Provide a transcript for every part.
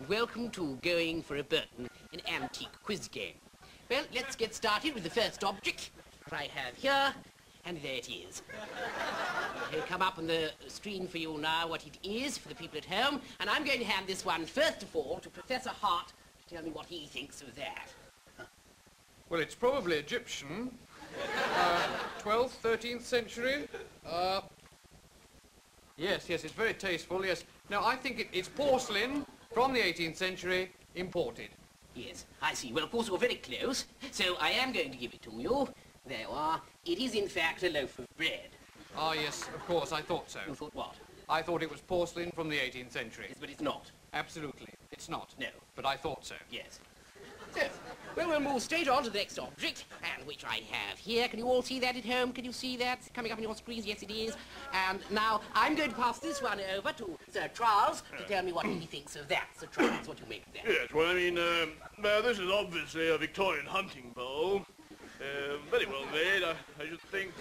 welcome to Going for a Burton, an antique quiz game. Well, let's get started with the first object that I have here, and there it is. It'll come up on the screen for you now what it is for the people at home, and I'm going to hand this one, first of all, to Professor Hart to tell me what he thinks of that. Well, it's probably Egyptian. 12th, 13th century. Yes, it's very tasteful, yes. Now, I think it's porcelain from the 18th century, imported. Yes, I see. Well, of course, you're very close, so I am going to give it to you. There you are. It is, in fact, a loaf of bread. Ah, yes, of course, I thought so. You thought what? I thought it was porcelain from the 18th century. Yes, but it's not. Absolutely, it's not. No. But I thought so. Yes. So, well, we'll move straight on to the next object, and which I have here. Can you all see that at home? Can you see that coming up on your screens? Yes, it is. And now I'm going to pass this one over to Sir Charles to tell me what he thinks of that. Sir Charles, what do you make of that? Yes, well, I mean, this is obviously a Victorian hunting bowl. Very well made. I should think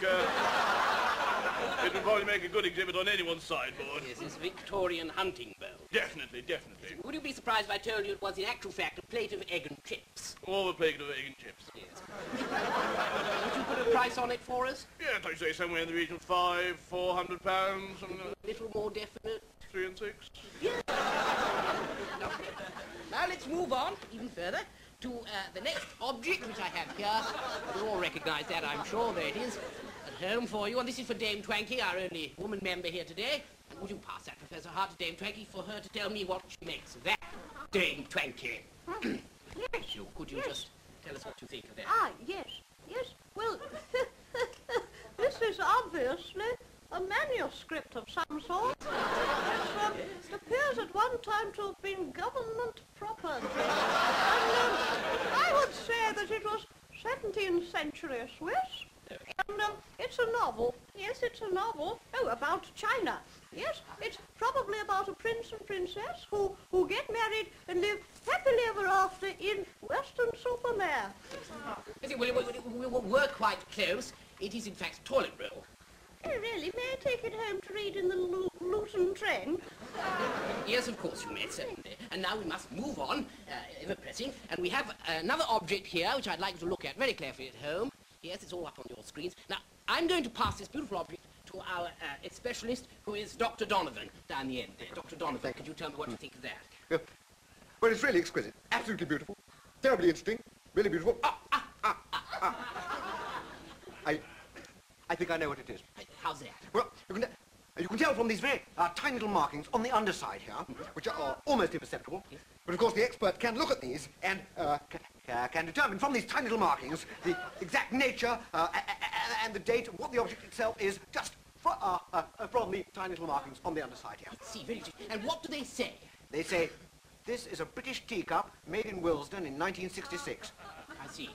it would probably make a good exhibit on anyone's sideboard. Yes, it's a Victorian hunting bowl. Definitely, definitely. Would you be surprised if I told you it was in actual fact a plate of egg and chips? All a plate of egg and chips. Yes. Would you put a price on it for us? Yes, I'd say somewhere in the region of £400, something like that. A little more definite? 3 and 6. Yes. Now let's move on even further to the next object which I have here. You all recognise that, I'm sure. There it is, at home for you. And this is for Dame Twankey, our only woman member here today. And would you pass that, Professor Hart, to Dame Twankey for her to tell me what she makes of that? Dame Twankey. Yes. Could you just tell us what you think of that? Ah, yes. Well, this is obviously a manuscript of some sort. It appears at one time to have been government property. And I would say that it was 17th century Swiss. And it's a novel. Yes, it's a novel. Oh, about China. Yes, it's probably about a prince and princess who get married and live happily ever after in Weston-super-Mare. Well, we're quite close. It is, in fact, toilet roll. Oh, really? May I take it home to read in the Luton train? Yes, of course you may, certainly. And now we must move on, ever pressing. And we have another object here, which I'd like you to look at very carefully at home. Yes, it's all up on your screens. Now, I'm going to pass this beautiful object to our specialist, who is Dr. Donovan, down the end there. Dr. Donovan, could you tell me what you think of that? Well, it's really exquisite. Absolutely beautiful. Terribly interesting. Really beautiful. I think I know what it is. How's that? Well, you can tell from these very tiny little markings on the underside here, which are almost imperceptible. Yes. But of course the expert can look at these and can determine from these tiny little markings the exact nature and the date of what the object itself is, just from the tiny little markings on the underside here. I see, very interesting. And what do they say? They say, this is a British teacup made in Willesden in 1966. I see.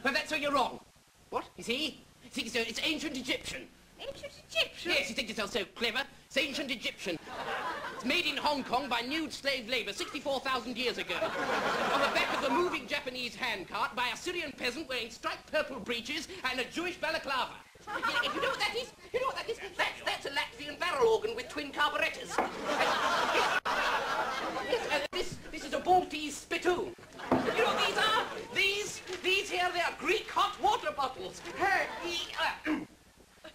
But that's where you're wrong. What? You see? It's ancient Egyptian. Ancient Egyptian? Yes, you think yourself so clever. It's ancient Egyptian. It's made in Hong Kong by nude slave labor 64,000 years ago. On the back of the moving Japanese handcart by a Syrian peasant wearing striped purple breeches and a Jewish balaclava. You know what that is? You know what that is? That's a Latvian barrel organ with twin carburetors. This is a Maltese spittoon. You know what these are? These here, they are Greek hot water bottles.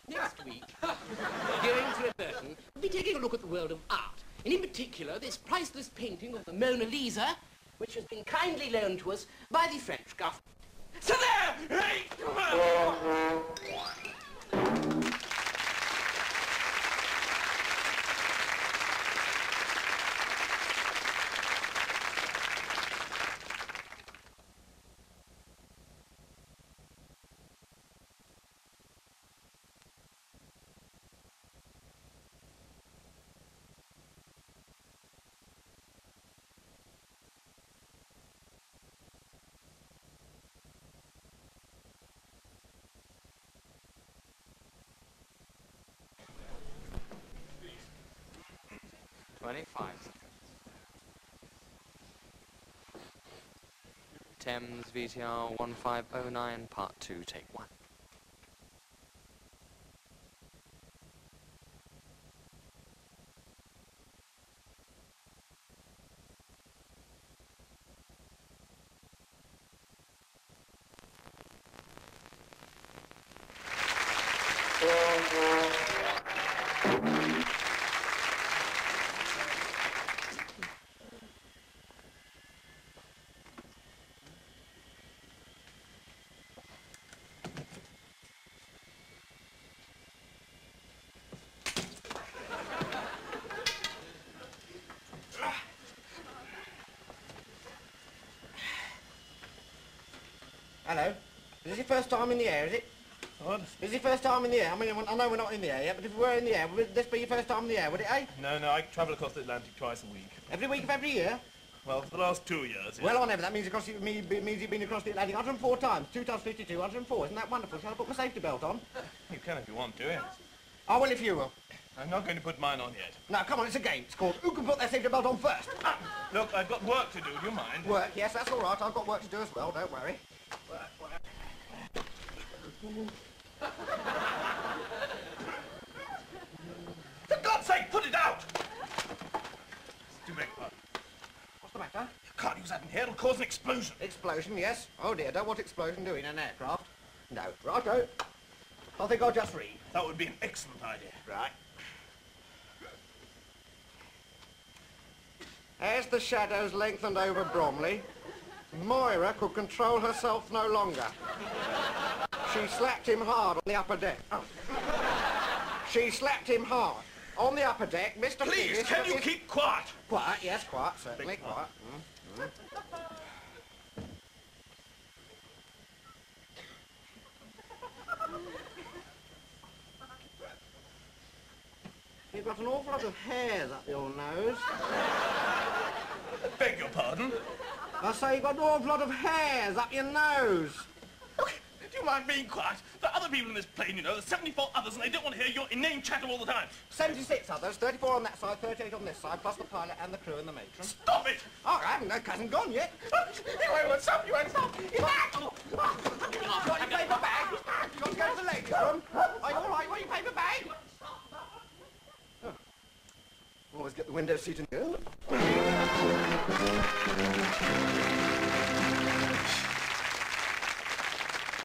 Next week, going to a Burton, we'll be taking a look at the world of art. And in particular, this priceless painting of the Mona Lisa, which has been kindly loaned to us by the French government. So there! Hey! 25 seconds. Thames VTR 1509, Part 2, Take 1. Hello. Is this your first time in the air, is it? What? Is this your first time in the air? I mean, I know we're not in the air yet, but if we were in the air, would this be your first time in the air, would it, eh? No, I travel across the Atlantic twice a week. Every week of every year? Well, for the last 2 years, yeah. Well, on ever. That means, means you've been across the Atlantic 104 times. 2 times 52, 104. Isn't that wonderful? Shall I put my safety belt on? You can if you want to, yes. Oh, well, if you will. I'm not going to put mine on yet. Now, come on, it's a game. It's called Who Can Put Their Safety Belt On First? Look, I've got work to do. Do you mind? Work? Yes, that's all right. I've got work to do as well. Don't worry. Work. For God's sake, put it out! Do beg pardon. What's the matter? You can't use that in here. It'll cause an explosion. Explosion, yes. Oh, dear. Don't want explosion, do we, in an aircraft? No. Righto. I think I'll just read. That would be an excellent idea. Right. As the shadows lengthened over Bromley, Moira could control herself no longer. She slapped him hard on the upper deck. Oh. She slapped him hard. On the upper deck, Mr. Please, Figgis can you keep quiet? Quiet, yes, quiet, certainly, quiet. You've got an awful lot of hairs up your nose. Beg your pardon? I say you've got an awful lot of hairs up your nose. Look, do you mind being quiet? There are other people in this plane, you know. There's 74 others, and they don't want to hear your inane chatter all the time. 76 others, 34 on that side, 38 on this side, plus the pilot and the crew and the matron. Stop it! All right, no, hasn't gone yet. You won't stop, you won't stop. Got your paper bag? Got to go to the ladies' room? Are you all right? Got your paper bag? Oh. Always get the window seat and go.